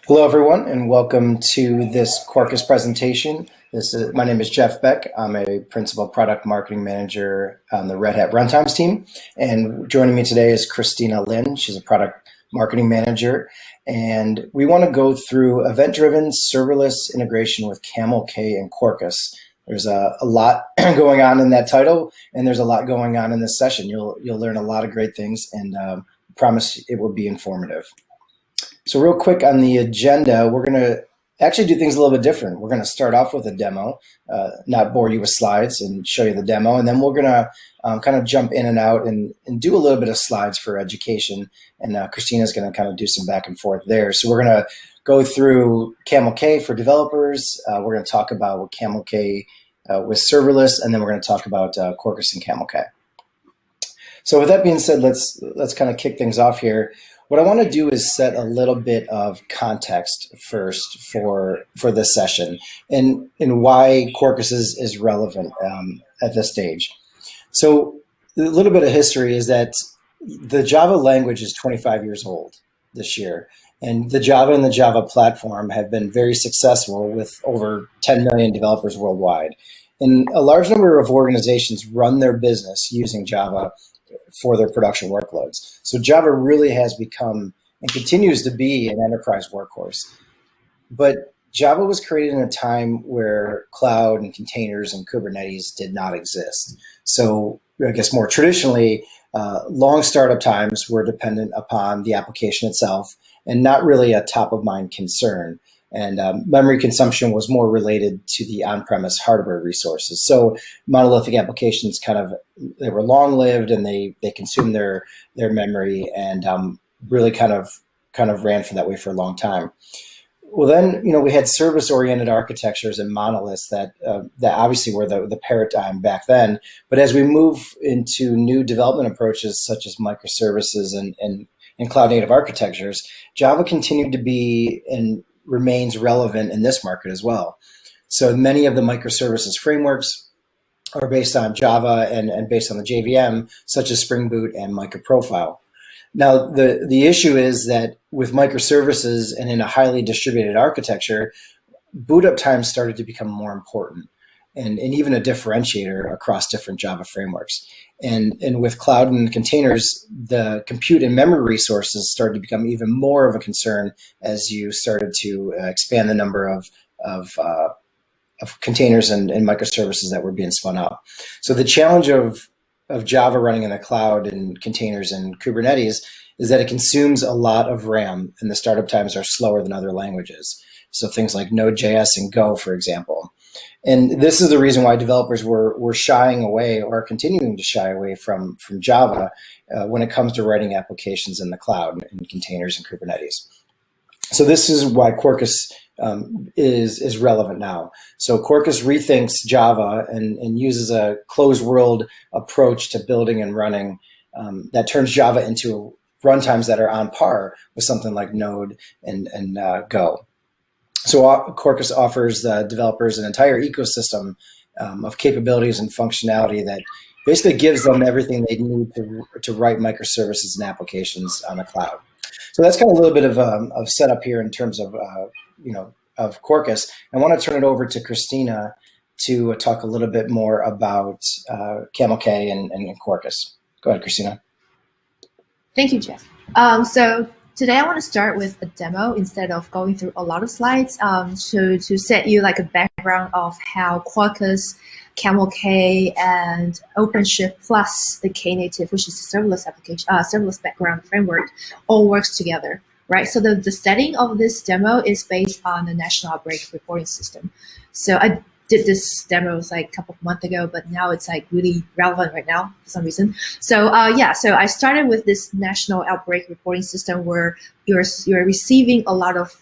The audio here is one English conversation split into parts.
Hello, everyone, and welcome to this Quarkus presentation. My name is Jeff Beck. I'm a Principal Product Marketing Manager on the Red Hat Runtimes team. And joining me today is Christina Lin. She's a Product Marketing Manager. And we want to go through event-driven serverless integration with Camel K and Quarkus. There's a lot going on in that title, and there's a lot going on in this session. You'll learn a lot of great things, and promise it will be informative. So real quick on the agenda, we're going to actually do things a little bit different. We're going to start off with a demo, not bore you with slides and show you the demo. And then we're going to kind of jump in and out and do a little bit of slides for education. And Christina's going to kind of do some back and forth there. So we're going to go through Camel K for developers. We're going to talk about what Camel K with serverless, and then we're going to talk about Quarkus and Camel K. So with that being said, let's kind of kick things off here. What I want to do is set a little bit of context first for this session and why Quarkus is relevant at this stage. So a little bit of history is that the Java language is 25 years old this year. And the Java and the Java platform have been very successful with over 10 million developers worldwide. And a large number of organizations run their business using Java for their production workloads. So Java really has become and continues to be an enterprise workhorse. But Java was created in a time where cloud and containers and Kubernetes did not exist. So I guess more traditionally, long startup times were dependent upon the application itself and not really a top of mind concern. And memory consumption was more related to the on-premise hardware resources. So monolithic applications they were long-lived and they consumed their memory and really kind of ran for that way for a long time. Well, then we had service-oriented architectures and monoliths that obviously were the paradigm back then. But as we move into new development approaches such as microservices and cloud-native architectures, Java continued to be and remains relevant in this market as well. So many of the microservices frameworks are based on Java and based on the JVM, such as Spring Boot and MicroProfile. Now, the issue is that with microservices and in a highly distributed architecture, boot up times started to become more important and even a differentiator across different Java frameworks. And with cloud and containers, the compute and memory resources started to become even more of a concern as you started to expand the number of containers and microservices that were being spun up. So the challenge of Java running in the cloud and containers and Kubernetes is that it consumes a lot of RAM and the startup times are slower than other languages. So things like Node.js and Go, for example. And this is the reason why developers were shying away or continuing to shy away from Java when it comes to writing applications in the cloud in containers and Kubernetes. So this is why Quarkus is relevant now. So Quarkus rethinks Java and uses a closed world approach to building and running that turns Java into runtimes that are on par with something like Node and Go. So Quarkus offers developers an entire ecosystem of capabilities and functionality that basically gives them everything they need to write microservices and applications on the cloud. So that's kind of a little bit of setup here in terms of of Quarkus. I want to turn it over to Christina to talk a little bit more about Camel K and Quarkus. Go ahead, Christina. Thank you, Jeff. So today I want to start with a demo instead of going through a lot of slides to set you like a background of how Quarkus, Camel K, and OpenShift plus the Knative, which is a serverless application, serverless background framework, all works together, right? So the setting of this demo is based on the National Outbreak Reporting System. So I did this demo like a couple of months ago, but now it's like really relevant right now for some reason. So so I started with this National Outbreak Reporting System where you're receiving a lot of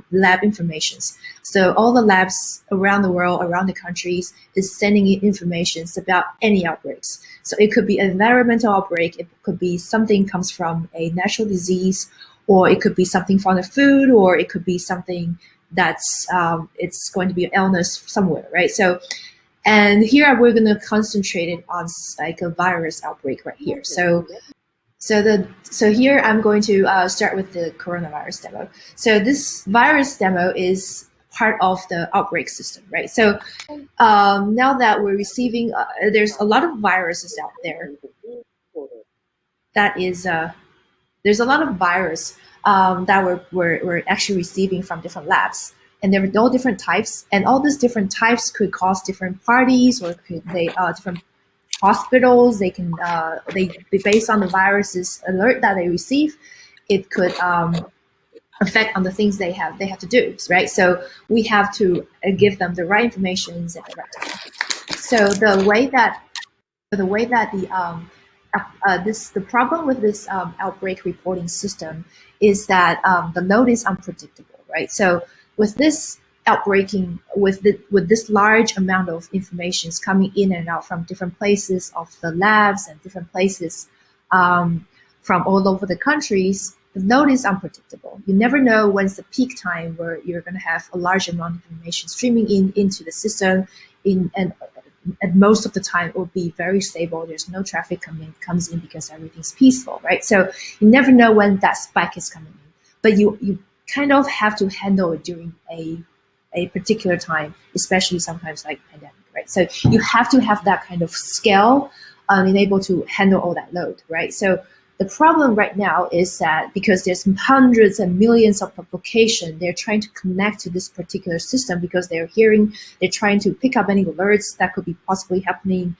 lab informations. So all the labs around the world, around the countries, is sending in information about any outbreaks. So it could be an environmental outbreak, it could be something comes from a natural disease, or it could be something from the food, or it could be something that's it's going to be an illness somewhere, right? So, and here we're going to concentrate it on like a virus outbreak right here. So So here I'm going to start with the coronavirus demo. So this virus demo is part of the outbreak system, right? So now that we're receiving, there's a lot of viruses out there. That is, there's a lot of virus that we're actually receiving from different labs, and there are all different types, and all these different types could cause different parties, or could they different hospitals. They can they based on the virus's alert that they receive, it could affect on the things they have to do, right? So we have to give them the right information at the right time. So the way that the problem with this outbreak reporting system is that the load is unpredictable, right? So with this outbreaking, with this large amount of information coming in and out from different places of the labs and different places from all over the countries, the load is unpredictable. You never know when's the peak time where you're going to have a large amount of information streaming into the system, and most of the time it will be very stable. There's no traffic comes in because everything's peaceful, right? So you never know when that spike is coming in, but you kind of have to handle it during a particular time, especially sometimes like pandemic, right? So you have to have that kind of scale and able to handle all that load, right? So the problem right now is that because there's hundreds and millions of applications, they're trying to connect to this particular system because they're trying to pick up any alerts that could be possibly happening.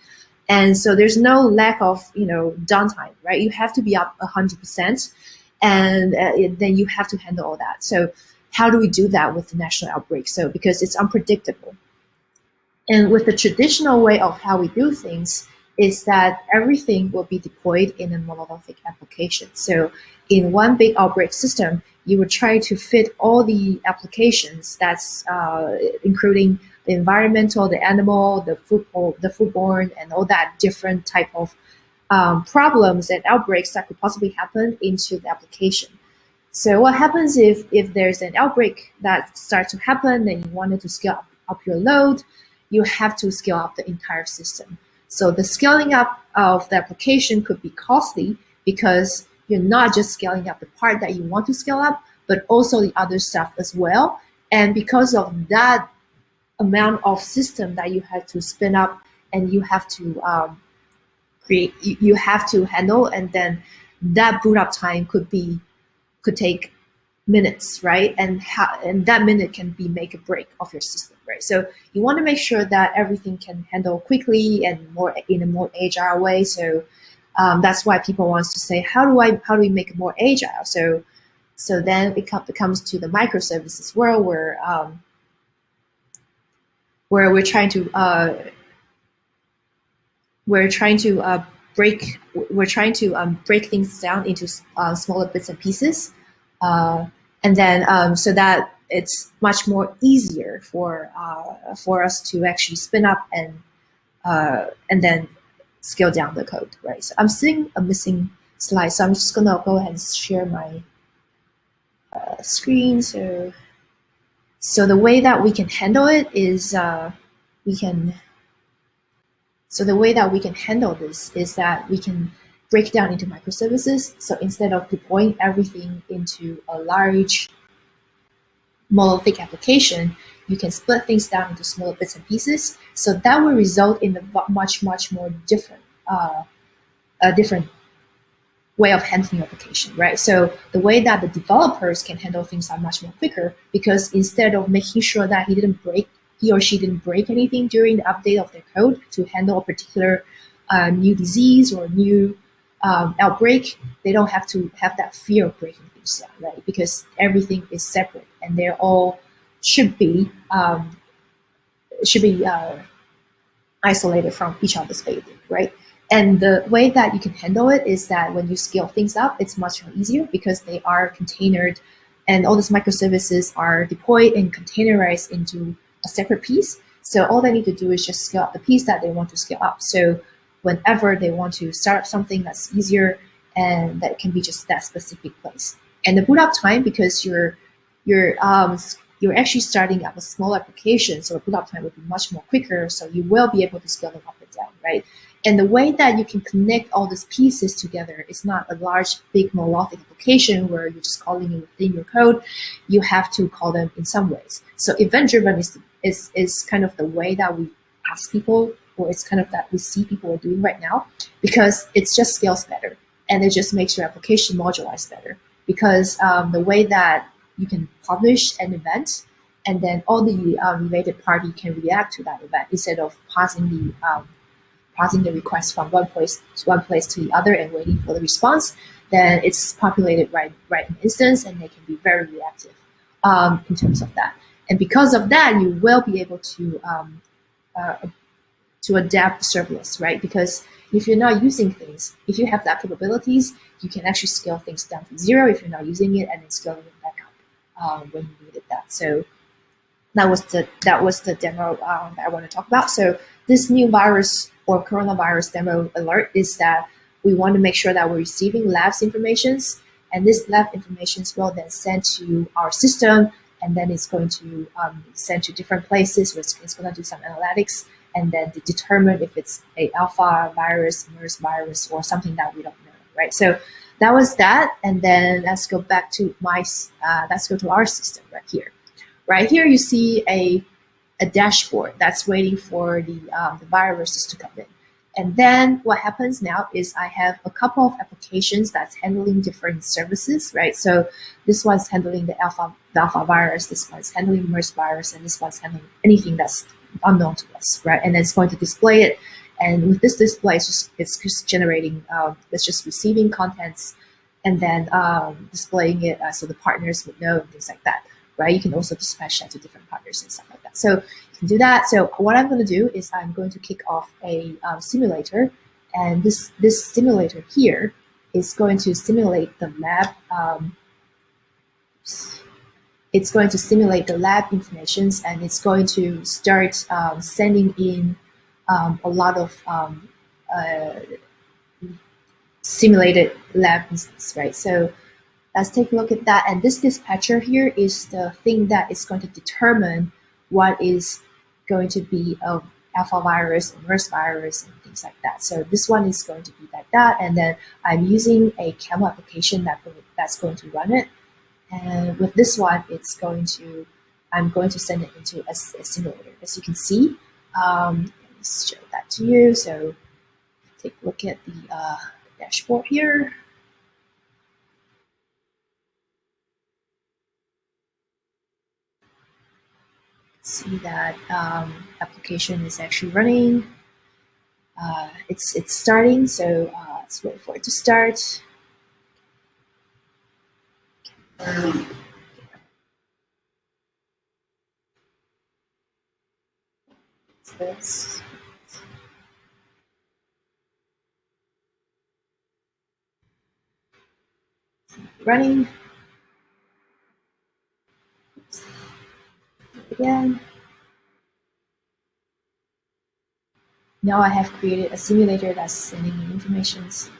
And so there's no lack of, downtime, right? You have to be up 100%, and then you have to handle all that. So how do we do that with the national outbreak? So because it's unpredictable. And with the traditional way of how we do things, is that everything will be deployed in a monolithic application. So in one big outbreak system, you would try to fit all the applications that's including the environmental, the animal, the foodborne, and all that different type of problems and outbreaks that could possibly happen into the application. So what happens if there's an outbreak that starts to happen and you wanted to scale up your load, you have to scale up the entire system. So the scaling up of the application could be costly because you're not just scaling up the part that you want to scale up, but also the other stuff as well. And because of that amount of system that you have to spin up and you have to create, you have to handle, and then that boot up time could take minutes, right? And that minute can be make or break of your system, right? So you want to make sure that everything can handle quickly and in a more agile way. So that's why people want to say, how do we make it more agile? So then it comes to the microservices world where we're trying to break things down into smaller bits and pieces. And then so that it's much more easier for us to actually spin up and then scale down the code, right? So I'm seeing a missing slide, so I'm just gonna go ahead and share my screen. So the way that we can handle it is the way that we can handle this is that we can break down into microservices. So instead of deploying everything into a large monolithic application, you can split things down into smaller bits and pieces. So that will result in a much more different way of handling application, right? So the way that the developers can handle things are much more quicker, because instead of making sure that he or she didn't break anything during the update of their code to handle a particular new disease or new outbreak, they don't have to have that fear of breaking things down, right? Because everything is separate and they're all should be isolated from each other's failure, right? And the way that you can handle it is that when you scale things up, it's much more easier because they are containered, and all these microservices are deployed and containerized into a separate piece. So all they need to do is just scale up the piece that they want to scale up. So whenever they want to start up something, that's easier, and that can be just that specific place. And the boot up time, because you're actually starting up a small application, so boot up time will be much more quicker. So you will be able to scale them up and down, right? And the way that you can connect all these pieces together is not a large, big monolithic application where you're just calling it within your code. You have to call them in some ways. So event-driven is kind of the way that we ask people, or it's kind of that we see people are doing right now, because it just scales better and it just makes your application modularized better. Because the way that you can publish an event and then all the related party can react to that event instead of passing the request from one place to the other and waiting for the response, then it's populated right in the instance, and they can be very reactive in terms of that. And because of that, you will be able to adapt serverless, right? Because if you're not using things, if you have that capabilities, you can actually scale things down to 0 if you're not using it, and then scaling it back up when you needed that. So that was the demo that I want to talk about. So this new virus or coronavirus demo alert is that we want to make sure that we're receiving labs informations, and this lab informations will then send to our system, and then it's going to send to different places. It's going to do some analytics and then determine if it's a alpha virus, MERS virus, or something that we don't know, right? So that was that, and then let's go back to let's go to our system right here. Right here, you see a dashboard that's waiting for the viruses to come in. And then what happens now is I have a couple of applications that's handling different services, right? So this one's handling the alpha virus, this one's handling MERS virus, and this one's handling anything that's unknown to us, right? And then it's going to display it. And with this display, it's just generating, it's just receiving contents and then displaying it so the partners would know and things like that. Right? You can also dispatch that to different partners and stuff like that. So you can do that. So what I'm going to do is I'm going to kick off a simulator, and this simulator here is going to simulate the lab. It's going to simulate the lab informations, and it's going to start sending in a lot of simulated lab instances, right? So let's take a look at that. And this dispatcher here is the thing that is going to determine what is going to be of alpha virus and MERS virus and things like that. So this one is going to be like that. And then I'm using a Camel application that's going to run it. And with this one, I'm going to send it into a simulator. As you can see, let me show that to you. So take a look at the dashboard here. See that application is actually running. It's starting, so let's wait for it to start. It's running. Again. Now I have created a simulator that's sending me informations.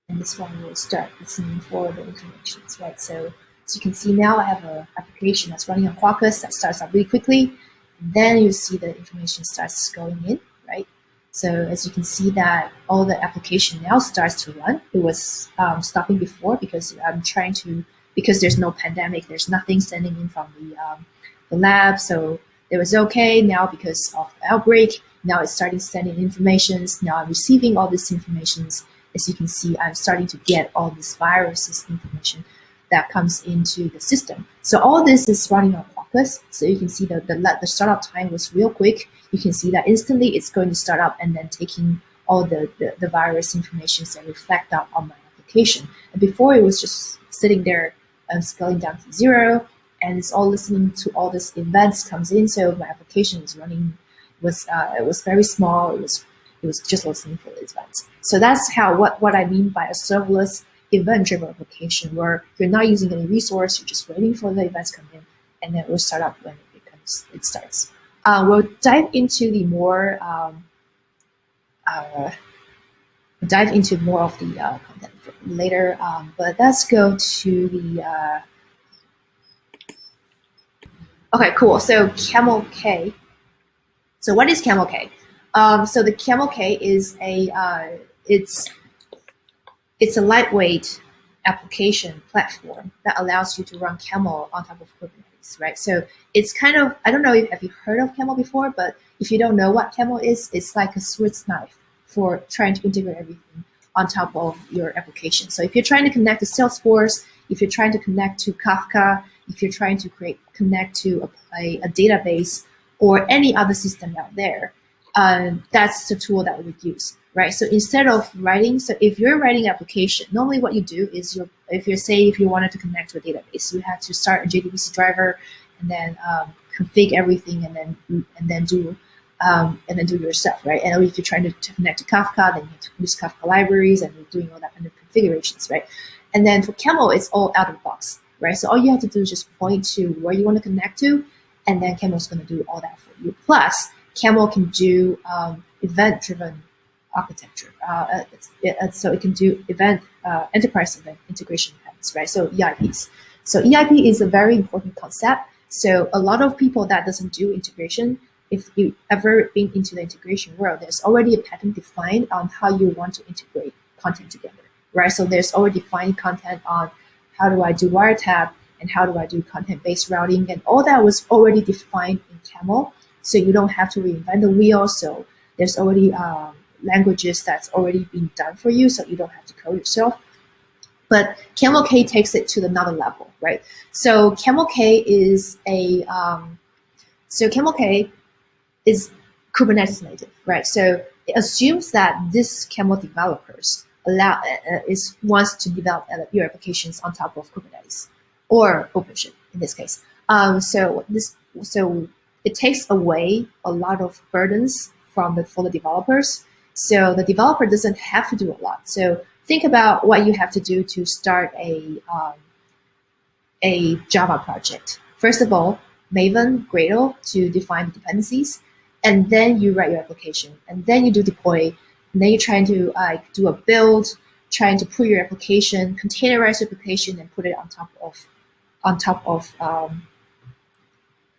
And this one will start listening for the informations, right? So as you can see now, I have an application that's running on Quarkus that starts up really quickly. And then you see the information starts going in, right? So as you can see that all the application now starts to run. It was stopping before because because there's no pandemic, there's nothing sending in from the lab. So it was okay. Now because of the outbreak, now it's starting sending informations. Now I'm receiving all this informations. As you can see, I'm starting to get all this viruses information that comes into the system. So all this is running on Quarkus. So you can see the startup time was real quick. You can see that instantly it's going to start up and then taking all the virus information that reflect out on my application. And before it was just sitting there and scaling down to 0, and it's all listening to all these events comes in. So my application is running it was very small. It was just listening for the events. So that's what I mean by a serverless event-driven application, where you're not using any resource, you're just waiting for the events come in, and then it will start up when it starts. We'll dive into the more of the content later, but let's go to the. Okay, cool. So Camel K. So what is Camel K? So the Camel K is it's a lightweight application platform that allows you to run Camel on top of Kubernetes, right? So it's kind of, I don't know if have you heard of Camel before, but if you don't know what Camel is, it's like a Swiss knife for trying to integrate everything on top of your application. So if you're trying to connect to Salesforce, if you're trying to connect to Kafka, if you're trying to connect to a database or any other system out there, that's the tool that we would use, right? So instead of writing, so if you're writing application, normally what you do is if you wanted to connect to a database, you have to start a JDBC driver and then config everything and then do yourself, right? And if you're trying to connect to Kafka, then you have to use Kafka libraries and you're doing all that kind of configurations, right? And then for Camel, it's all out of the box, right? So all you have to do is just point to where you want to connect to, and then Camel's going to do all that for you. Plus, Camel can do event-driven architecture. So it can do enterprise event integration events, right? So EIPs. So EIP is a very important concept. So a lot of people that doesn't do integration, if you ever been into the integration world, there's already a pattern defined on how you want to integrate content together, right? So there's already defined content on how do I do wiretap and how do I do content-based routing, and all that was already defined in Camel. So you don't have to reinvent the wheel. So there's already languages that's already been done for you, so you don't have to code yourself. But Camel K takes it to another level, right? So Camel K is Kubernetes native, right? So it assumes that this Camel developers wants to develop your applications on top of Kubernetes or OpenShift in this case. So it takes away a lot of burdens for the developers. So the developer doesn't have to do a lot. So think about what you have to do to start a Java project. First of all, Maven, Gradle to define the dependencies, and then you write your application, and then you do deploy, and then you're trying to do a build, trying to put your application, containerize your application, and put it on top of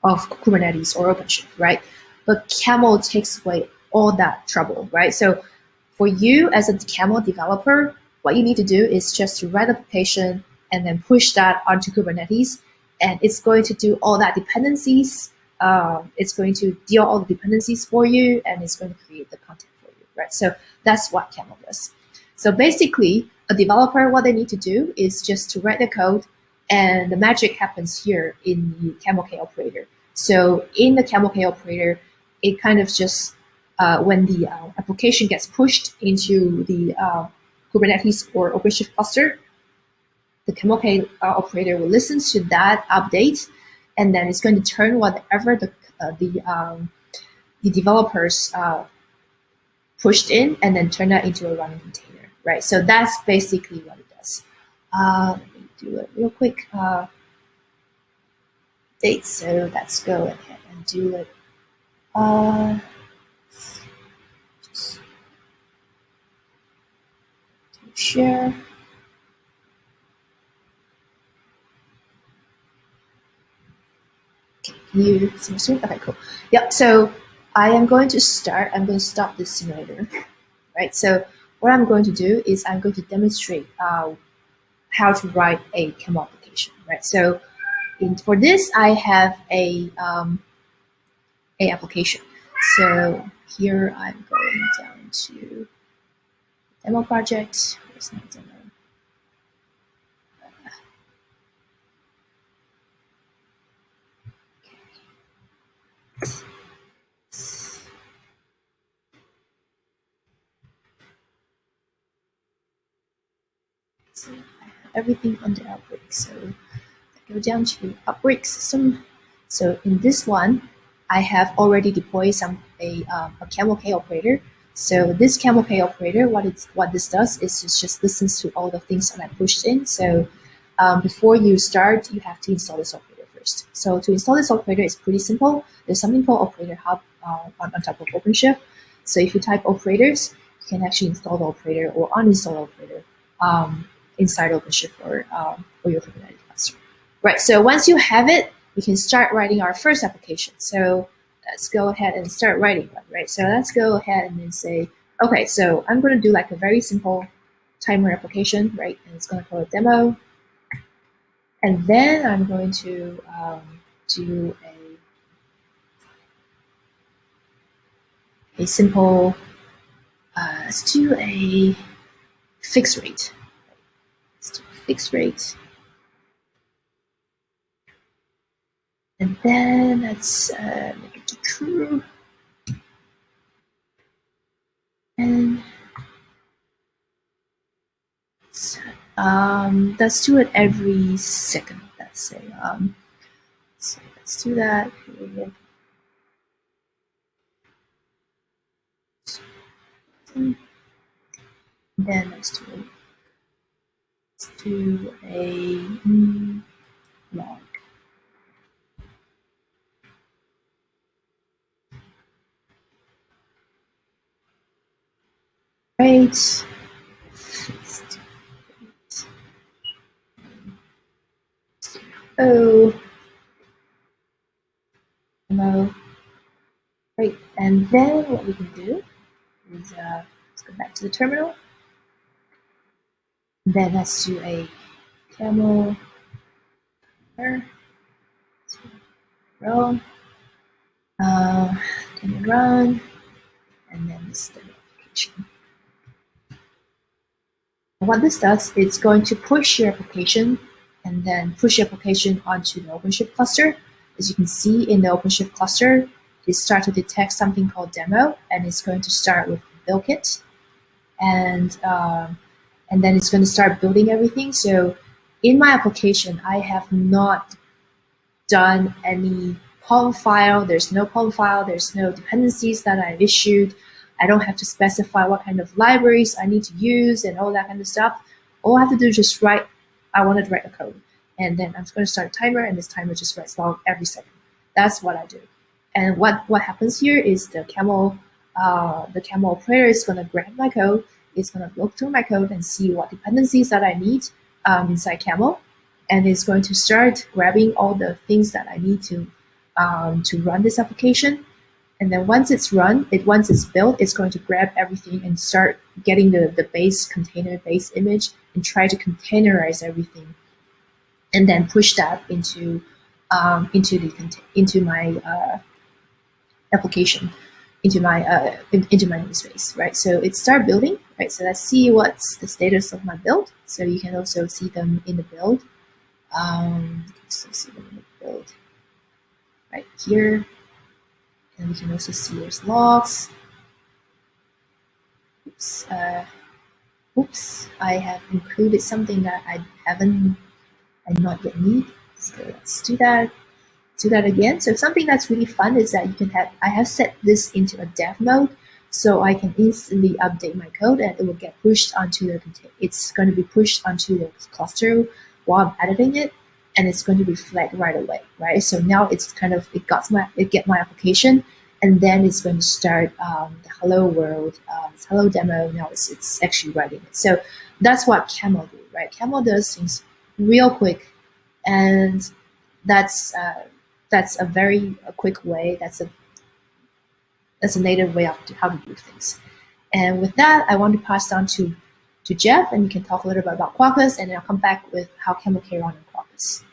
Kubernetes or OpenShift, right? But Camel takes away all that trouble, right? So for you as a Camel developer, what you need to do is just to write an application and then push that onto Kubernetes, and it's going to do all that dependencies. It's going to deal all the dependencies for you, and it's going to create the content for you, right? So that's what Camel does. So basically, a developer, what they need to do is just to write the code, and the magic happens here in the Camel K operator. So in the Camel K operator, it kind of just, when the application gets pushed into the Kubernetes or OpenShift cluster, the Camel K operator will listen to that update, and then it's going to turn whatever the developers pushed in, and then turn that into a running container, right? So that's basically what it does. Let me do a real quick date. So let's go ahead and do it. Just share. You see my screen? Okay, cool. Yep. So I am going to start. I'm going to stop this simulator, right? So what I'm going to do is I'm going to demonstrate how to write a Camel application, right? So for this, I have a application. So here I'm going down to demo project. Where's my demo? So I have everything under Outbreak. So I go down to Outbreak system. So in this one, I have already deployed a Camel K operator. So this Camel K operator, what this does is it just listens to all the things that I pushed in. So before you start, you have to install this operator first. So to install this operator, it's pretty simple. There's something called Operator Hub on top of OpenShift. So if you type operators, you can actually install the operator or uninstall the operator inside OpenShift or your Kubernetes cluster. Right. So once you have it, we can start writing our first application. So let's go ahead and start writing one, right? So let's go ahead and then say, okay, so I'm going to do like a very simple timer application, right? And it's going to call it demo. And then I'm going to do a simple, let's do a fixed rate. Let's do a fixed rate. And then let's make it to true. And let's do it every second. Let's say, so let's do that. Then let's do a log. Right. Oh, no. Right, and then what we can do is let's go back to the terminal. Then let's do a camel run, can run, and then this is the application. And what this does, it's going to push your application and then push your application onto the OpenShift cluster. As you can see in the OpenShift cluster, it starts to detect something called demo, and it's going to start with build kit, and then it's going to start building everything. So in my application, I have not done any POM file. There's no POM file. There's no dependencies that I've issued. I don't have to specify what kind of libraries I need to use and all that kind of stuff. All I have to do is just write, I wanted to write a code. And then I'm going to start a timer, and this timer just writes log every second. That's what I do. And what happens here is the Camel operator is going to grab my code. It's going to look through my code and see what dependencies that I need inside Camel, and it's going to start grabbing all the things that I need to run this application. And then once it's run, once it's built, it's going to grab everything and start getting the base container, base image, and try to containerize everything, and then push that into my application, into my namespace, right? So it start building, right? So let's see what's the status of my build. So you can also see them in the build. See them in the build right here, and we can also see there's logs. Oops, I have included something that I not yet need. So let's do that. Do that again. So something that's really fun is that you can have, I have set this into a dev mode, so I can instantly update my code and it will get pushed onto the, it's going to be pushed onto the cluster while I'm editing it, and it's going to be flagged right away, right? So now it's kind of, it get my application, and then it's going to start the hello world, hello demo. Now it's actually writing it. So that's what Camel do, right? Camel does things real quick, and that's a very quick way. That's a native way of how to do things. And with that, I want to pass on to Jeff, and you can talk a little bit about Quarkus, and then I'll come back with how Camel K run in Quarkus.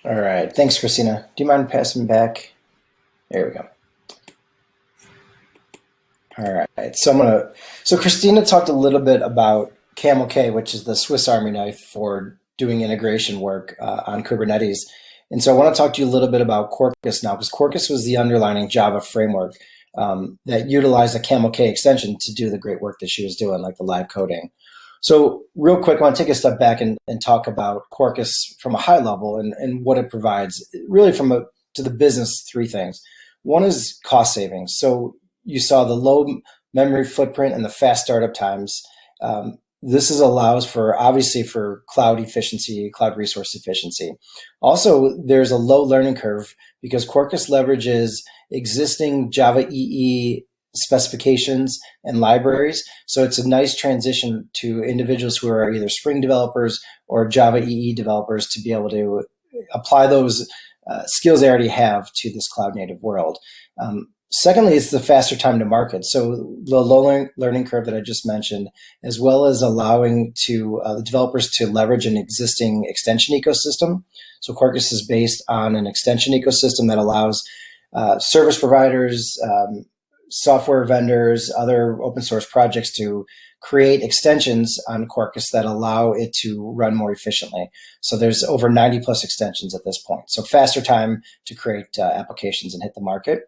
All right, thanks, Christina. Do you mind passing back? There we go. All right, so Christina talked a little bit about Camel K, which is the Swiss Army knife for doing integration work on Kubernetes. And so I want to talk to you a little bit about Quarkus now, because Quarkus was the underlying Java framework that utilized a Camel K extension to do the great work that she was doing, like the live coding. So real quick, I want to take a step back and talk about Quarkus from a high level and what it provides. Really to the business, three things. One is cost savings. So you saw the low memory footprint and the fast startup times. This allows for, obviously, for cloud efficiency, cloud resource efficiency. Also, there's a low learning curve because Quarkus leverages existing Java EE specifications and libraries. So it's a nice transition to individuals who are either Spring developers or Java EE developers to be able to apply those skills they already have to this cloud native world. Secondly, it's the faster time to market. So the low learning curve that I just mentioned, as well as allowing to the developers to leverage an existing extension ecosystem. So Quarkus is based on an extension ecosystem that allows service providers, software vendors, other open source projects to create extensions on Quarkus that allow it to run more efficiently. So there's over 90 plus extensions at this point. So faster time to create applications and hit the market.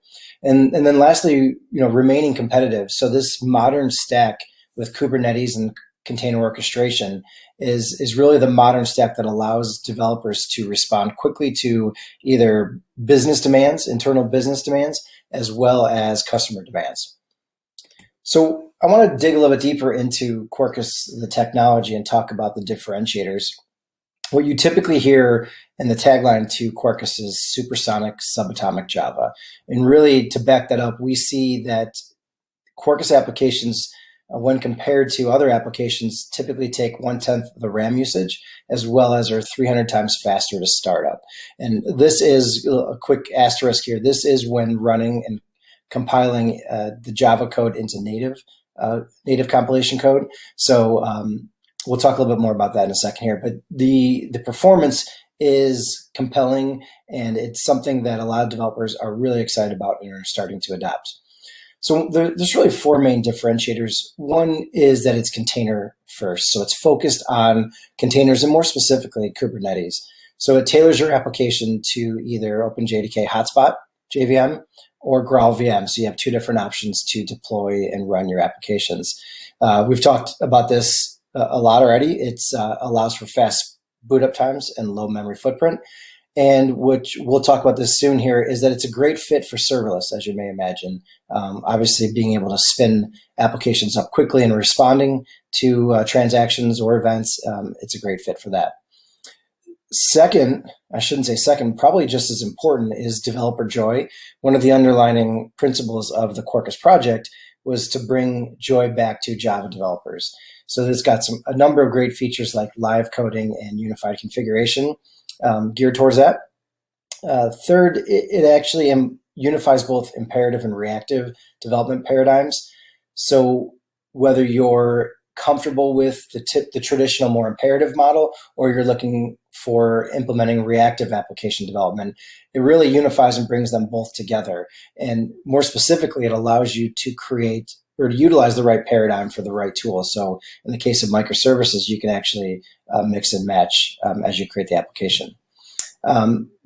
And then lastly, remaining competitive. So this modern stack with Kubernetes and container orchestration is really the modern stack that allows developers to respond quickly to either business demands, internal business demands, as well as customer demands. So I want to dig a little bit deeper into Quarkus, the technology, and talk about the differentiators. What you typically hear in the tagline to Quarkus is supersonic subatomic Java. And really, to back that up, we see that Quarkus applications, when compared to other applications, typically take 1/10 of the RAM usage, as well as are 300 times faster to start up. And this is a quick asterisk here. This is when running and compiling the Java code into native compilation code. So we'll talk a little bit more about that in a second here. But the performance is compelling, and it's something that a lot of developers are really excited about and are starting to adopt. So there's really four main differentiators. One is that it's container first. So it's focused on containers and more specifically Kubernetes. So it tailors your application to either OpenJDK Hotspot, JVM, or Graal VM. So you have two different options to deploy and run your applications. We've talked about this a lot already. It allows for fast boot up times and low memory footprint. And which we'll talk about this soon here, is that it's a great fit for serverless, as you may imagine. Obviously, being able to spin applications up quickly and responding to transactions or events, it's a great fit for that. Second, I shouldn't say second, probably just as important, is developer joy. One of the underlining principles of the Quarkus project was to bring joy back to Java developers. So it's got a number of great features like live coding and unified configuration geared towards that. Third, it actually unifies both imperative and reactive development paradigms. So whether you're comfortable with the traditional, more imperative model, or you're looking for implementing reactive application development, it really unifies and brings them both together. And more specifically, it allows you to create or to utilize the right paradigm for the right tool. So in the case of microservices, you can actually mix and match as you create the application.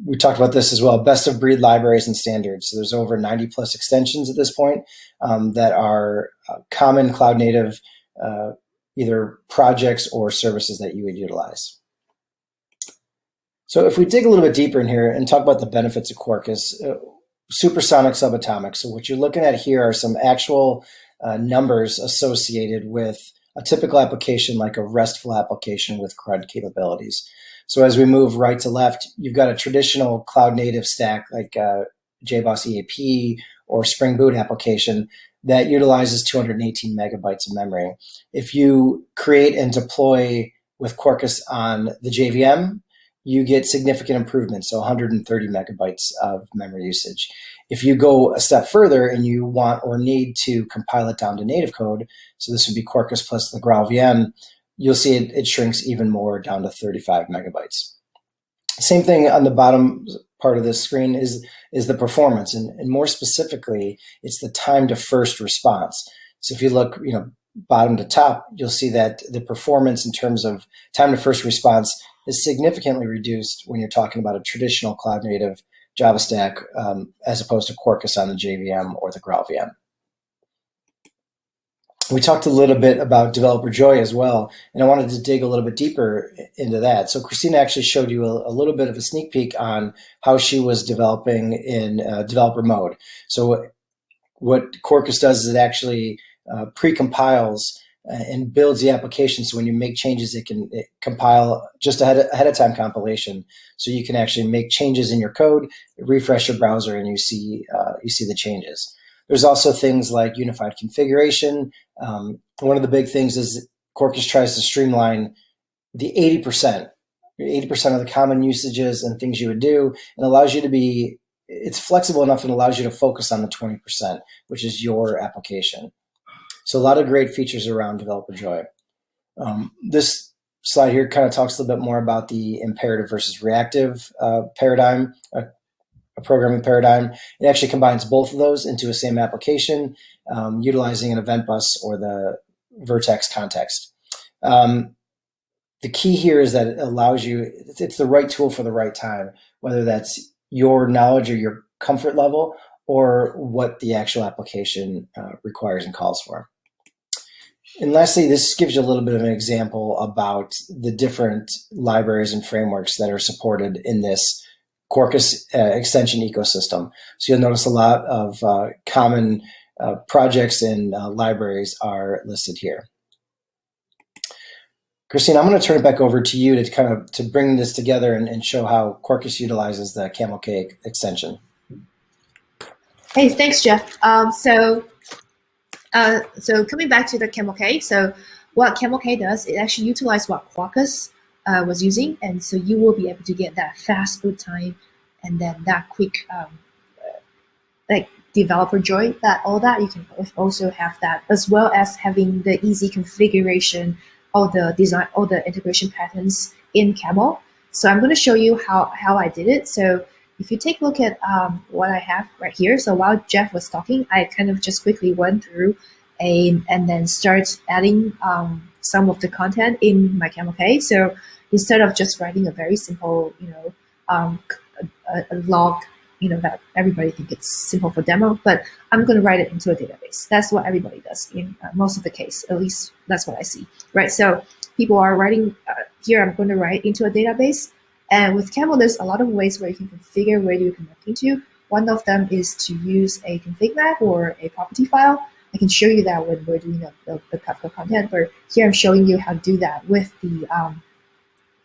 We talked about this as well, best of breed libraries and standards. So there's over 90 plus extensions at this point that are common cloud native, either projects or services that you would utilize. So if we dig a little bit deeper in here and talk about the benefits of Quarkus, supersonic subatomic. So what you're looking at here are some actual numbers associated with a typical application, like a RESTful application with CRUD capabilities. So as we move right to left, you've got a traditional cloud native stack like JBoss EAP or Spring Boot application that utilizes 218 megabytes of memory. If you create and deploy with Quarkus on the JVM, you get significant improvements, so 130 megabytes of memory usage. If you go a step further and you want or need to compile it down to native code, so this would be Quarkus plus the Graal VM, you'll see it shrinks even more down to 35 megabytes. Same thing on the bottom part of this screen is the performance, and more specifically, it's the time to first response. So if you look, bottom to top, you'll see that the performance in terms of time to first response is significantly reduced when you're talking about a traditional cloud native Java stack as opposed to Quarkus on the JVM or the Graal VM. We talked a little bit about developer joy as well, and I wanted to dig a little bit deeper into that. So Christina actually showed you a little bit of a sneak peek on how she was developing in developer mode. So what Quarkus does is it actually pre-compiles and builds the application. So when you make changes, it compile just ahead of time compilation. So you can actually make changes in your code, refresh your browser, and you see the changes. There's also things like unified configuration. One of the big things is Quarkus tries to streamline the 80% 80% of the common usages and things you would do, and allows you to be, it's flexible enough and allows you to focus on the 20%, which is your application. So a lot of great features around Developer Joy. This slide here kind of talks a little bit more about the imperative versus reactive paradigm, a programming paradigm. It actually combines both of those into a same application, utilizing an event bus or the Vertex context. The key here is that it allows you, it's the right tool for the right time, whether that's your knowledge or your comfort level or what the actual application requires and calls for. And lastly, this gives you a little bit of an example about the different libraries and frameworks that are supported in this Quarkus extension ecosystem. So you'll notice a lot of common projects and libraries are listed here. Christine, I'm going to turn it back over to you to kind of to bring this together and show how Quarkus utilizes the Camel K extension. Hey, thanks, Jeff. So coming back to the Camel K, so what Camel K does, it actually utilizes what Quarkus was using, and so you will be able to get that fast boot time and then that quick like developer joy, that all that you can also have that, as well as having the easy configuration, all the design, all the integration patterns in Camel. So I'm going to show you how I did it. So if you take a look at what I have right here, so while Jeff was talking, I kind of just quickly went through and then start adding some of the content in my Camel K. So instead of just writing a very simple, a log, that everybody think it's simple for demo, but I'm going to write it into a database. That's what everybody does in most of the case, at least that's what I see, right? So people are writing, here I'm going to write into a database, and with Camel, there's a lot of ways where you can configure where you're connecting to. One of them is to use a config map or a property file. I can show you that when we're doing the Kafka content, but here I'm showing you how to do that with the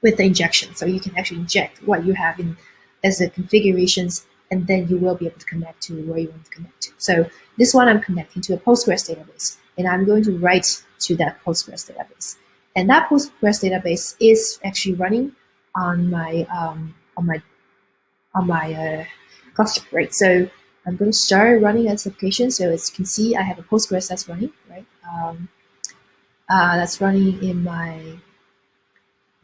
injection. So you can actually inject what you have in as the configurations, and then you will be able to connect to where you want to connect to. So this one I'm connecting to a Postgres database, and I'm going to write to that Postgres database. And that Postgres database is actually running on my cluster, right? So I'm going to start running this application. So as you can see, I have a Postgres that's running, right? That's running in my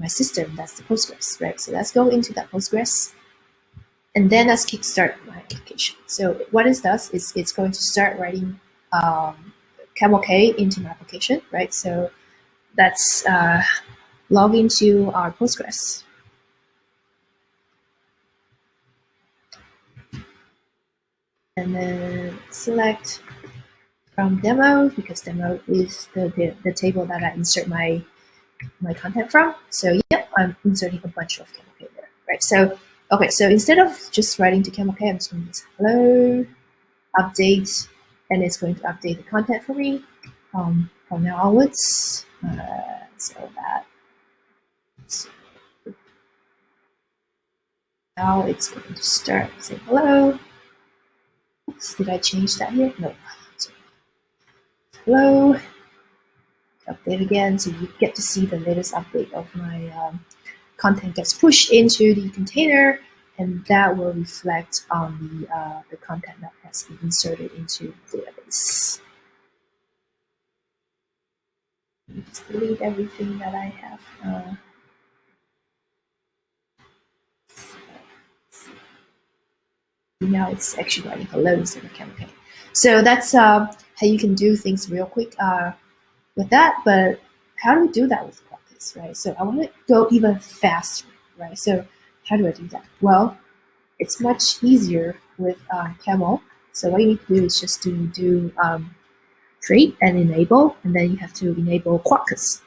system. That's the Postgres, right? So let's go into that Postgres. And then let's kickstart my application. So what it does is it's going to start writing Camel K into my application, right? So let's log into our Postgres. And then select from demo, because demo is the table that I insert my content from. So yep, I'm inserting a bunch of Camel K there, right? So okay, so instead of just writing to Camel K, I'm just going to say hello, update, and it's going to update the content for me from now onwards. So now it's going to start saying hello. Oops, did I change that here? No. Sorry. Hello. Update again, so you get to see the latest update of my content gets pushed into the container, and that will reflect on the content that has been inserted into the database. Just delete everything that I have. Now it's actually writing hello instead of Camel K. So that's how you can do things real quick with that. But how do we do that with Quarkus, right? So I want to go even faster, right? So how do I do that? Well, it's much easier with Camel. So what you need to do is just to do create and enable, and then you have to enable Quarkus.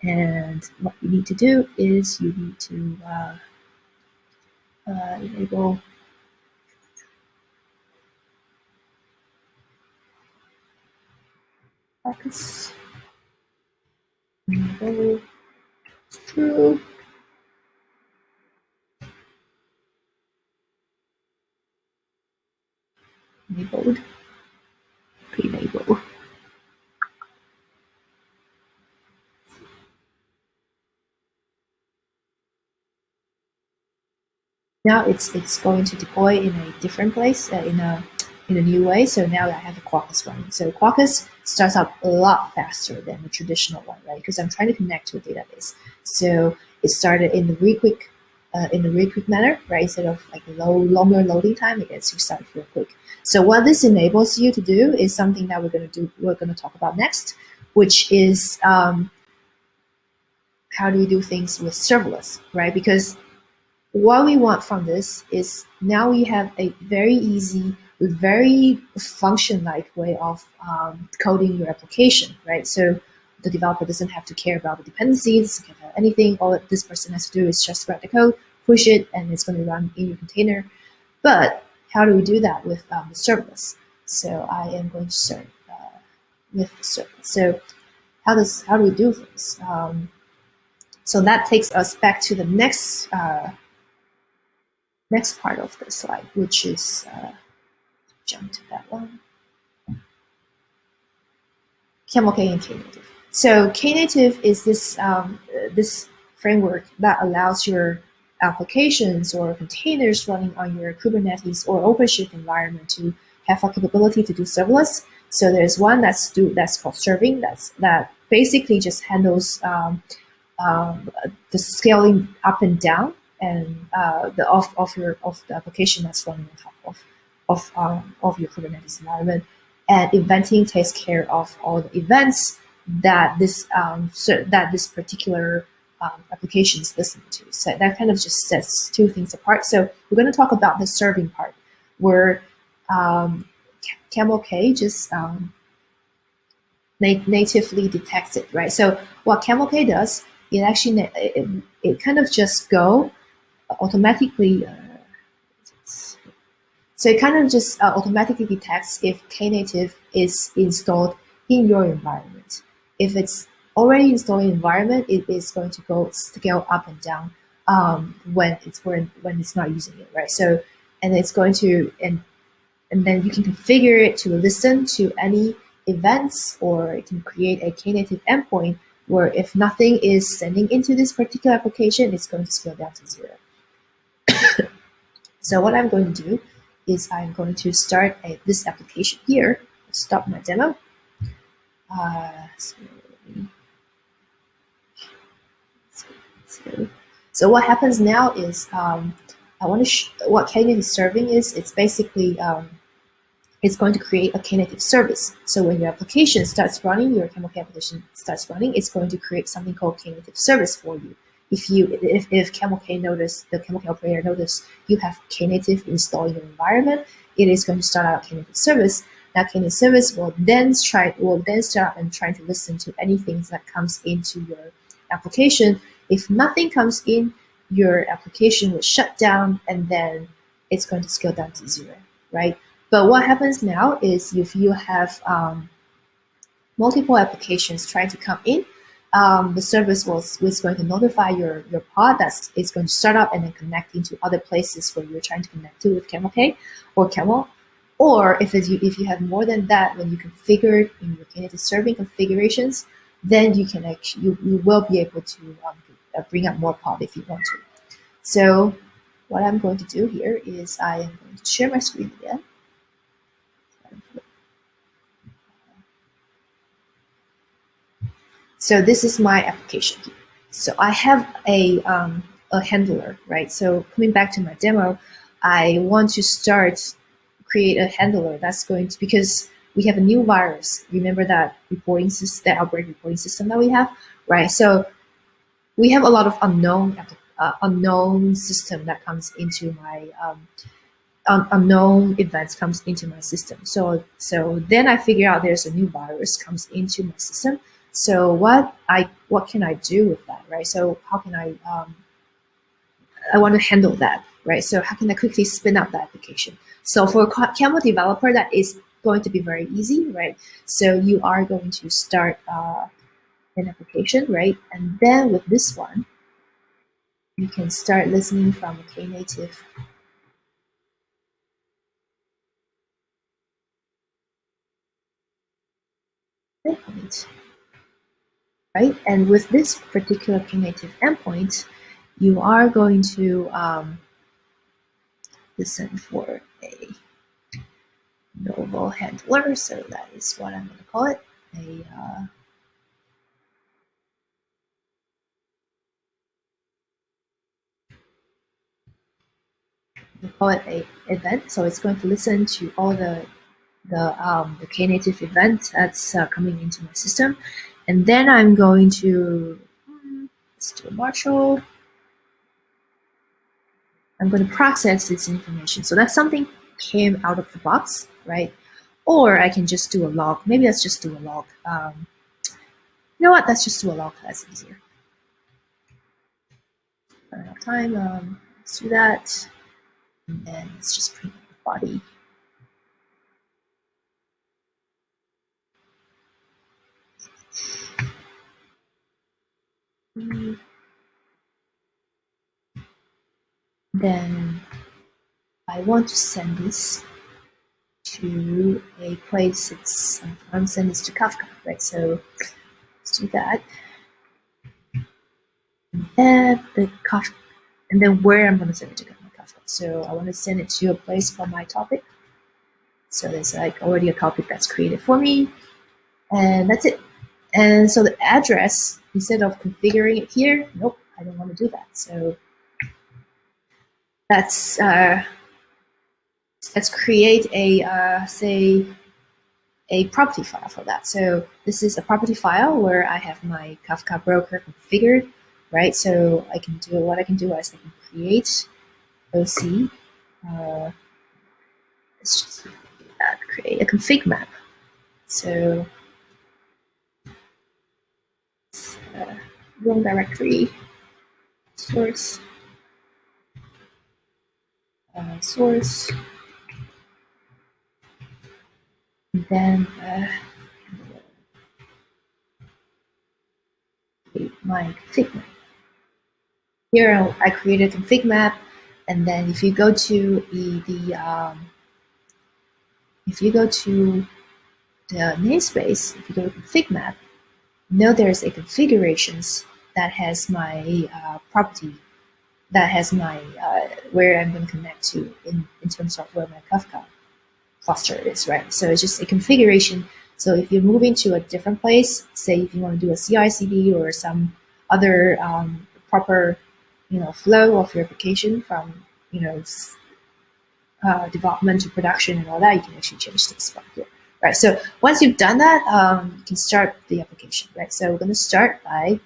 And what you need to do is you need to enable Quarkus. Enable true. Enabled. Enable. Now it's going to deploy in a different place, in a new way. So now I have a Quarkus running. So Quarkus starts up a lot faster than the traditional one, right? Because I'm trying to connect to a database. So it started in the really quick manner, right? Instead of like a longer loading time, it gets to start real quick. So what this enables you to do is something that we're going to talk about next, which is how do we do things with serverless, right? Because what we want from this is now we have a very easy, very function-like way of coding your application, right? So the developer doesn't have to care about the dependencies, doesn't care about anything. All that this person has to do is just write the code, push it, and it's going to run in your container. But how do we do that with serverless? So I am going to start with serverless. So how do we do this? So that takes us back to the next part of the slide, which is jump to that one. Camel K and Knative. So Knative is this framework that allows your applications or containers running on your Kubernetes or OpenShift environment to have a capability to do serverless. So there's one that's called serving. That basically just handles the scaling up and down and of the application that's running on top of your Kubernetes environment. And eventing takes care of all the events that this particular application is listening to. So that kind of just sets two things apart. So we're going to talk about the serving part, where Camel K just natively detects it, right? So what Camel K does, it actually it kind of just go automatically. So it kind of just automatically detects if Knative is installed in your environment. If it's already installed in environment, it is going to go scale up and down when it's not using it, right? So and it's going to and then you can configure it to listen to any events, or it can create a Knative endpoint where if nothing is sending into this particular application, it's going to scale down to 0. So what I'm going to do is I'm going to start this application here. Stop my demo. So what happens now is I want to what Knative is serving is it's basically it's going to create a Knative service. So when your application starts running, your Camel K application starts running, it's going to create something called Knative service for you. If Camel K the Camel K operator notice you have Knative installed in your environment, it is going to start out Knative service. That Knative service will then start and try to listen to anything that comes into your application. If nothing comes in, your application will shut down, and then it's going to scale down to 0, right? But what happens now is if you have multiple applications trying to come in, the service is going to notify your pod that it's going to start up and then connect into other places where you're trying to connect to with Camel K or Camel. Or if you have more than that, when you configure it in your Knative serving configurations, then you will be able to bring up more pod if you want to. So what I'm going to do here is I am going to share my screen again. So this is my application here. So I have a handler, right? So coming back to my demo, I want to create a handler that's going to, because we have a new virus. Remember that outbreak reporting system that we have, right? So we have a lot of unknown system that comes into my unknown events comes into my system. So then I figure out there's a new virus comes into my system. So what can I do with that, right? So how can I want to handle that, right? So how can I quickly spin up the application? So for a Camel developer, that is going to be very easy, right? So you are going to start an application, right? And then with this one, you can start listening from a Knative. Endpoint, right? And with this particular Knative endpoint, you are going to listen for a novel handler. So that is what I'm going to call it. We call it a event. So it's going to listen to all the Knative event that's coming into my system, and then I'm going to let's do a Marshall. I'm going to process this information. So that's something came out of the box, right? Or I can just do a log. Maybe let's just do a log. You know what? Let's just do a log. That's easier. Run out of time. Let's do that. And then let's just print the body. Then I want to send this to a place. I'm sending this to Kafka, right? So let's do that. And the Kafka, and then where I'm going to send it to Kafka. So I want to send it to a place called my topic. So there's like already a topic that's created for me, and that's it. And so the address, instead of configuring it here, nope, I don't want to do that. So let's create a say a property file for that. So this is a property file where I have my Kafka broker configured, right? So I can do what I can do is I can create OC. Let's just create a config map. So room directory source source, and then my config map. Here I created a config map, and then if you go to if you go to the namespace, if you go to config map, know there's a configurations that has my property, that has my where I'm going to connect to in terms of where my Kafka cluster is, right? So it's just a configuration. So if you're moving to a different place, say if you want to do a CI/CD or some other proper, flow of your application from, development to production and all that, you can actually change this from here, right? So once you've done that, you can start the application, right? So we're going to start by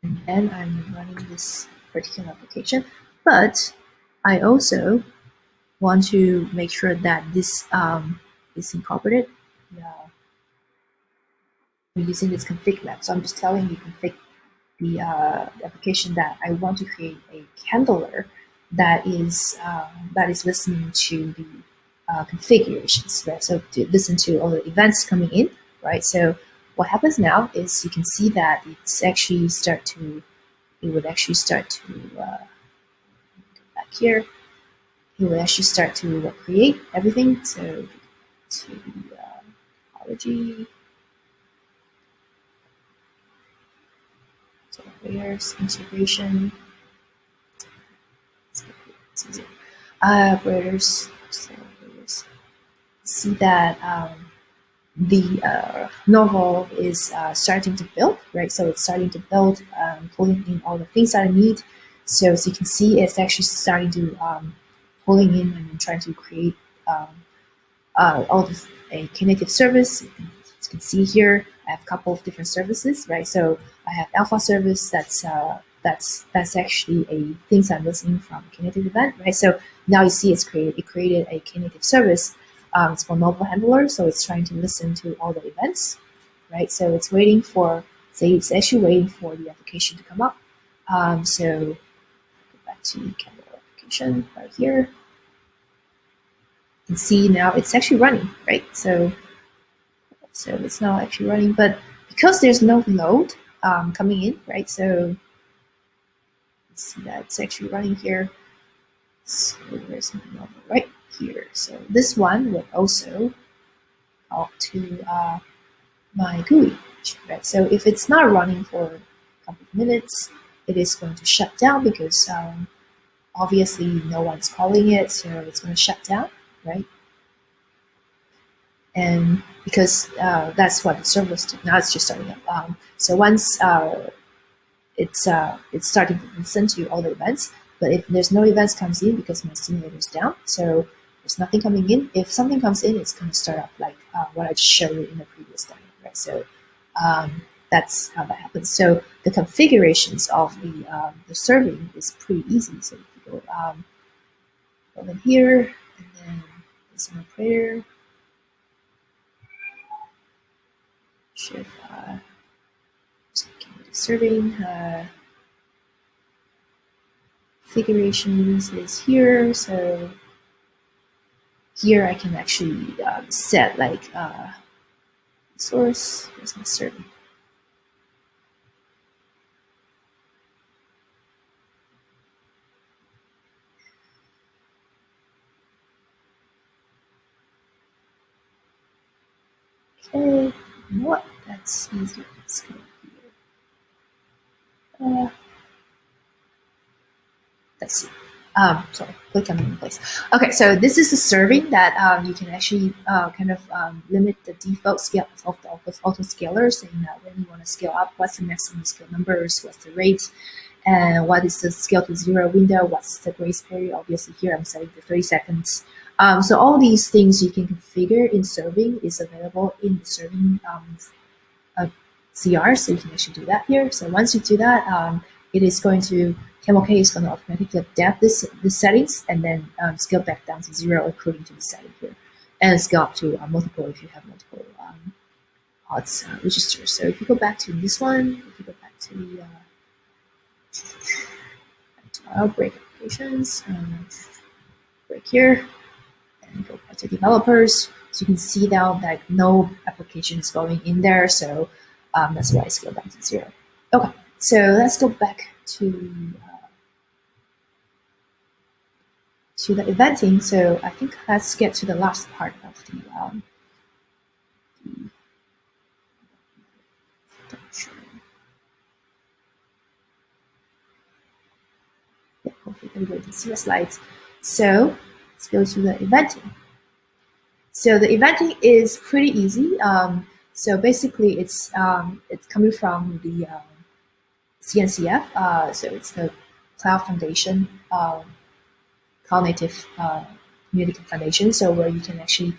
and then I'm running this particular application, but I also want to make sure that this is incorporated. We're using this config map, so I'm just telling you config the application that I want to create a handler that is listening to the configurations, right? So to listen to all the events coming in, right? So what happens now is you can see that it would actually start to back here. It would actually start to create everything. So to the topology, so layers, integration, operators. So see that the novel is starting to build, right? So it's starting to build, pulling in all the things that I need. So as you can see, it's actually starting to pulling in and trying to create all this a Knative service. You can see here, I have a couple of different services, right? So I have alpha service that's actually a things I'm listening from Knative event, right? So now you see it created a Knative service. It's for novel handler, so it's trying to listen to all the events, right? So it's waiting for, it's actually waiting for the application to come up. So go back to Camel application right here. You can see now it's actually running, right? So it's now actually running, but because there's no load coming in, right? So let's see that it's actually running here. So where's my novel? Right here. So this one will also talk to my GUI, right? So if it's not running for a couple of minutes, it is going to shut down because obviously no one's calling it, so it's going to shut down, right? And because that's what the serverless do. Now it's just starting up. So once it's starting to listen to all the events, but if there's no events comes in because my simulator is down, so there's nothing coming in. If something comes in, it's going to start up like what I just showed you in the previous demo, right? So that's how that happens. So the configurations of the serving is pretty easy. So if you go in here, and then there's an operator, shift serving configurations is here. So here I can actually set like source. Here's my serving. Okay, you know what? That's easier. Let's go here. Let's see. Sorry, click on the place. Okay, so this is the serving that you can actually kind of limit the default scale of the auto scalars, saying that when you want to scale up, what's the maximum scale numbers, what's the rate, and what is the scale to 0 window, what's the grace period. Obviously here I'm setting to 30 seconds. So all these things you can configure in serving is available in the serving CR, so you can actually do that here. So once you do that, it is going to, Camel K is going to automatically adapt this settings and then scale back down to 0 according to the setting here, and scale up to multiple if you have multiple pods registers. So if you go back to this one, if you go back to the outbreak applications, break here, and go back to developers. So you can see now that no application is going in there, so that's why I scale back to 0. Okay, so let's go back to the eventing. So I think let's get to the last part of the hopefully everybody can see the slides. So let's go to the eventing. So the eventing is pretty easy. So basically, it's coming from the CNCF. So it's the Cloud Foundation, Cloud Native Community Foundation. So where you can actually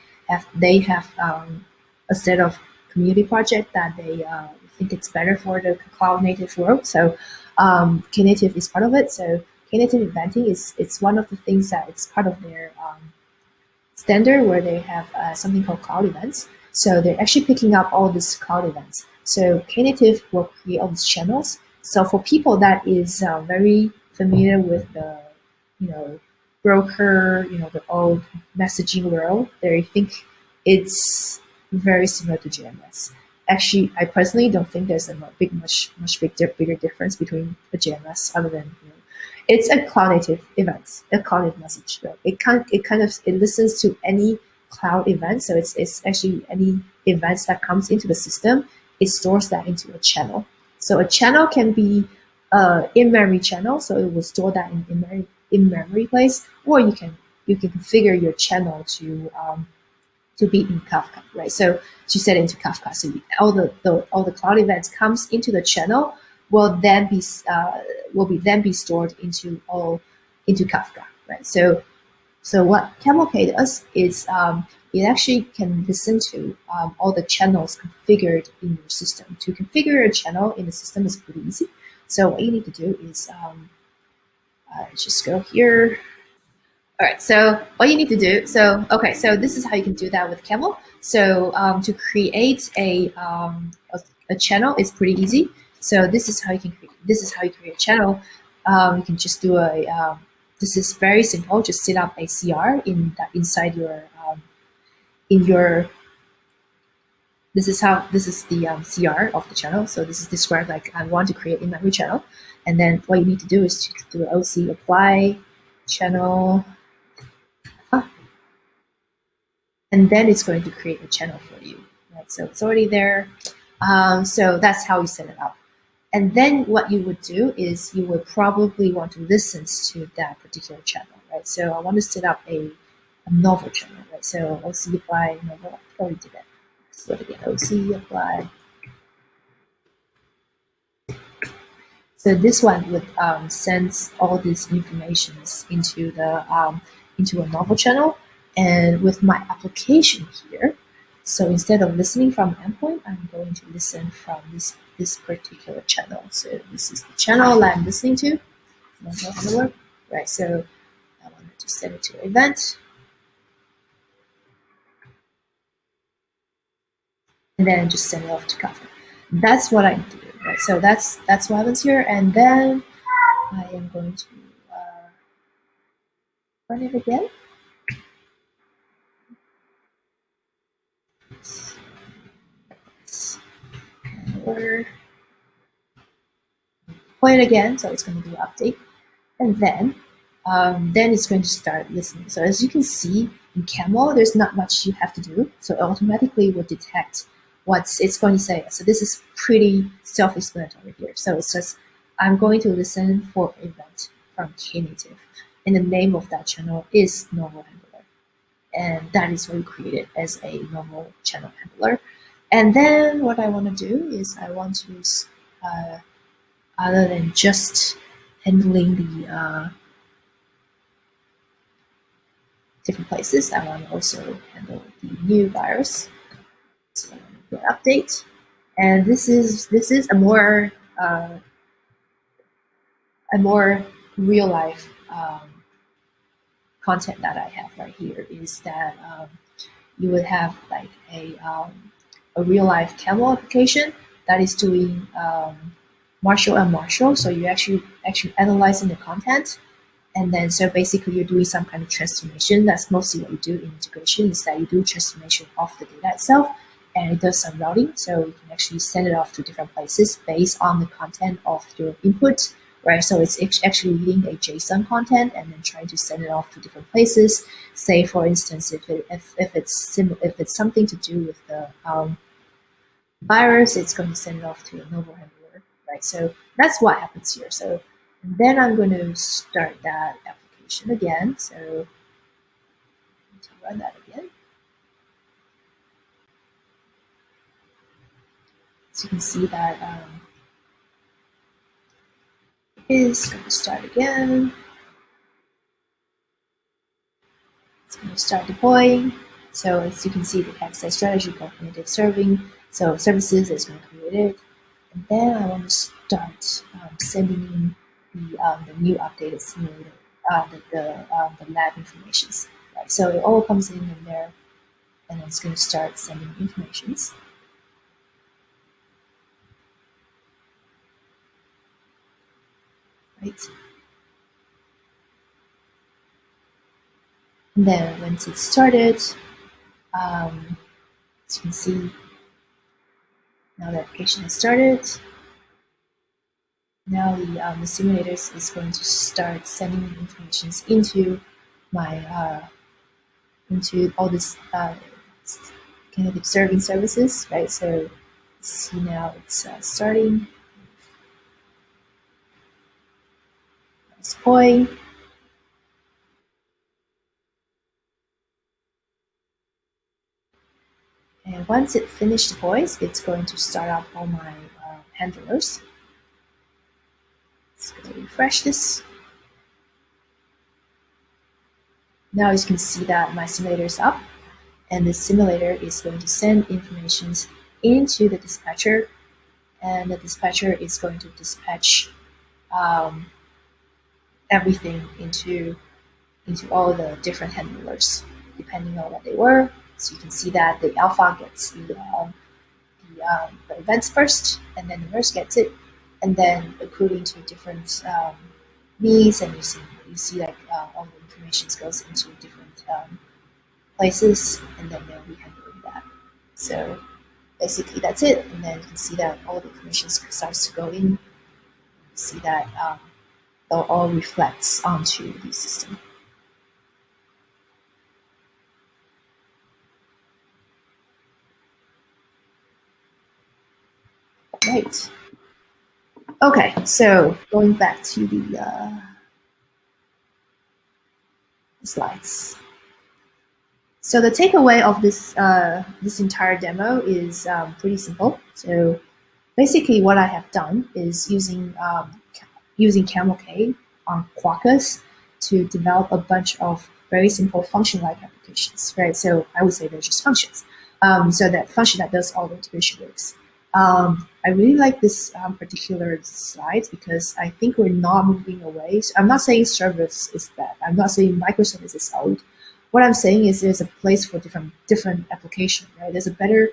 they have a set of community project that they think it's better for the cloud native world. So Knative is part of it. So Knative eventing it's one of the things that it's part of their standard, where they have something called cloud events. So they're actually picking up all these cloud events. So Knative will create all these channels. So for people that is very familiar with the, broker, the old messaging world, they think it's very similar to JMS. Actually, I personally don't think there's a much bigger difference between a JMS other than, it's a cloud native event, a cloud native message. Right? It listens to any cloud event. So it's actually any events that comes into the system, it stores that into a channel. So a channel can be in-memory channel, so it will store that in memory place, or you can configure your channel to be in Kafka, right? So to set it into Kafka, so all the cloud events comes into the channel will then be stored into Kafka, right? So what Camel K does is it actually can listen to all the channels configured in your system. To configure a channel in the system is pretty easy. So what you need to do is just go here. All right, so what you need to do, so this is how you can do that with Camel. So to create a channel is pretty easy. So this is how you create a channel. You can just do this is very simple. Just set up a CR inside your this is the CR of the channel. So this is described like I want to create in memory channel, and then what you need to do is to do OC apply channel, and then it's going to create a channel for you. Right, so it's already there. So that's how you set it up. And then what you would do is you would probably want to listen to that particular channel, right? So I want to set up a novel channel, right? So OC apply novel. I already did that. Let's do it again. OC apply. So this one would send all these informations into a novel channel, and with my application here. So instead of listening from endpoint, I'm going to listen from this particular channel. So this is the channel that I'm listening to. Novel handler, right? So I wanted to send it to event, and then just send it off to Kafka. That's what I do, right? So that's what happens here, and then I am going to run it again. Order. Play it again, so it's going to do update, and then it's going to start listening. So as you can see in Camel, there's not much you have to do, so it automatically will detect what it's going to say. So this is pretty self-explanatory here. So it says, I'm going to listen for event from Knative, and the name of that channel is normal handler, and that is what we created as a normal channel handler. And then what I want to do is I want to other than just handling the different places, I want to also handle the new virus. So the update, and this is a more real life content that I have right here. Is that you would have like a real life Camel application that is doing Marshall and Marshall. So you actually analyzing the content, and then so basically you're doing some kind of transformation. That's mostly what you do in integration, is that you do transformation of the data itself, and it does some routing. So you can actually send it off to different places based on the content of your input, right? So it's actually reading a JSON content and then trying to send it off to different places. Say for instance, if it's something to do with the virus, it's going to send it off to a novel handler, right? So that's what happens here. So then I'm going to start that application again. So to run that again. So you can see that it is going to start again. It's going to start deploying. So as you can see, the access strategy called native serving. So services is going to create it. And then I want to start sending in the new updated simulator, the lab informations. Right? So it all comes in there, and it's going to start sending informations. Right? And then once it's started, as you can see, now the application has started. Now the simulator is going to start sending information into my into all this kind of serving services, right? So see now it's starting. It's deploying. And once it finished deploys, it's going to start up all my handlers. Let's go refresh this. Now you can see that my simulator is up, and the simulator is going to send information into the dispatcher, and the dispatcher is going to dispatch everything into all the different handlers, depending on what they were. So you can see that the alpha gets the events first, and then the nurse gets it, and then according to different needs, and you see like all the information goes into different places, and then they'll be handling that. So basically that's it, and then you can see that all the information starts to go in. You see that it all reflects onto the system. Right. Okay, so going back to the slides. So the takeaway of this entire demo is pretty simple. So basically, what I have done is using Camel K on Quarkus to develop a bunch of very simple function-like applications, right? So I would say they're just functions. So that function that does all the integration works. I really like this particular slide because I think we're not moving away. So I'm not saying serverless is bad. I'm not saying microservice is old. What I'm saying is there's a place for different application, right? There's a better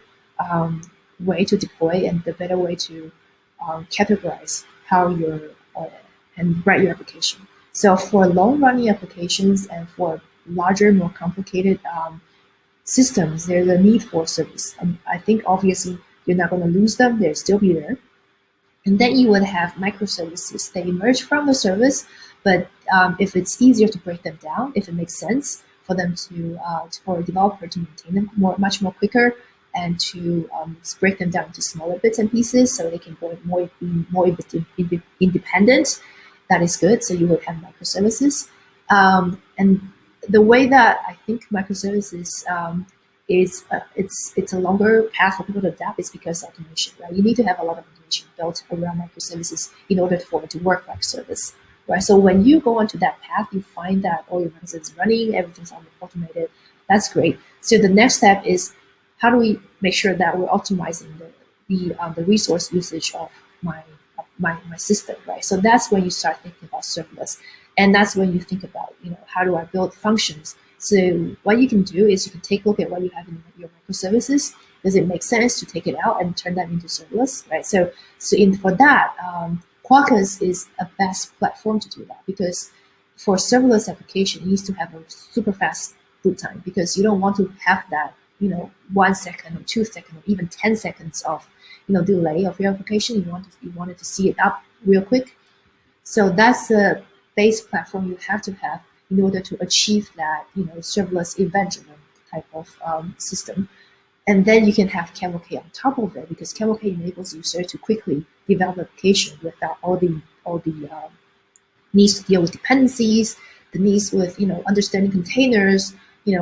way to deploy and the better way to categorize how and write your application. So for long-running applications and for larger, more complicated systems, there's a need for service. I think obviously you're not going to lose them; they'll still be there. And then you would have microservices. They emerge from the service, but if it's easier to break them down, if it makes sense for them for a developer to maintain them much more quicker, and to break them down into smaller bits and pieces so they can be more independent. That is good. So you would have microservices. And the way that I think microservices it's a longer path for people to adapt is because of automation, right? You need to have a lot of automation built around microservices in order for it to work like service, right? So when you go onto that path, you find that all your microservices running, everything's automated. That's great. So the next step is, how do we make sure that we're optimizing the resource usage of my system, right? So that's when you start thinking about serverless, and that's when you think about, how do I build functions? So what you can do is you can take a look at what you have in your microservices. Does it make sense to take it out and turn them into serverless, right? So for that, Quarkus is a best platform to do that, because for serverless application, it needs to have a super fast boot time, because you don't want to have that 1 second or 2 seconds or even 10 seconds of delay of your application. You wanted to see it up real quick. So that's the base platform you have to have in order to achieve that serverless event-driven type of system. And then you can have Camel K on top of it, because Camel K enables users to quickly develop application without all the needs to deal with dependencies, the needs with understanding containers,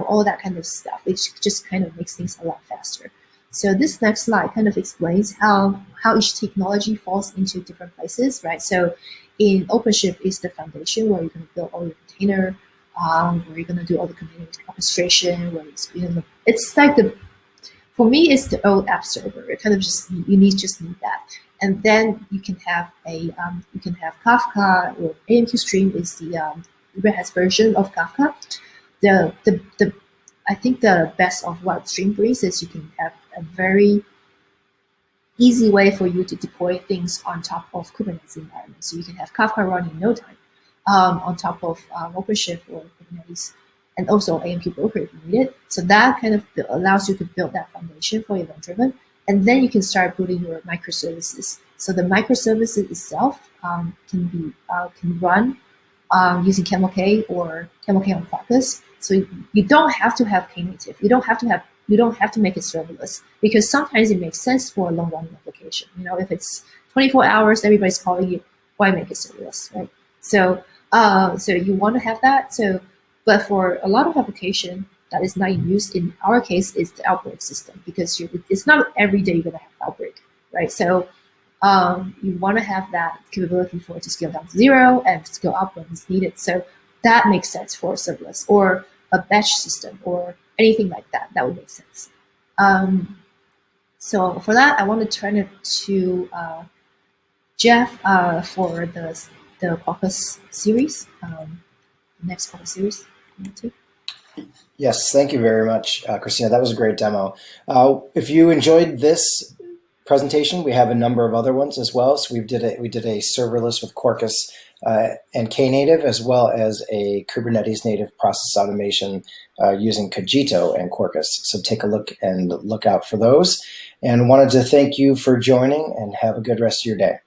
all that kind of stuff. It just kind of makes things a lot faster. So this next slide kind of explains how each technology falls into different places, right? So in OpenShift is the foundation where you're going to build all your container, where you're going to do all the container orchestration, where it's like for me, it's the old app server. It kind of just just need that, and then you can have Kafka, or AMQ Stream is the Red Hat's version of Kafka. I think the best of what Stream brings is you can have a very easy way for you to deploy things on top of Kubernetes environment. So you can have Kafka running in no time on top of OpenShift or Kubernetes, and also AMQ Broker if you need it. So that kind of allows you to build that foundation for event-driven, and then you can start building your microservices. So the microservices itself can run using Camel K or Camel K on Quarkus. So you don't have to have Knative. You don't have to make it serverless, because sometimes it makes sense for a long-running application. If it's 24 hours, everybody's calling you, why make it serverless, right? So you want to have that. But for a lot of application that is not used, in our case, is the outbreak system, because it's not every day you're going to have outbreak, right? So you want to have that capability for it to scale down to 0 and scale up when it's needed. So that makes sense for serverless or a batch system or anything like that. That would make sense. So for that, I want to turn it to Jeff for the Quarkus series, next Quarkus series. Yes, thank you very much, Christina. That was a great demo. If you enjoyed this presentation, we have a number of other ones as well. So we did a serverless with Quarkus and Knative, as well as a Kubernetes native process automation using Cogito and Quarkus. So take a look and look out for those. And wanted to thank you for joining, and have a good rest of your day.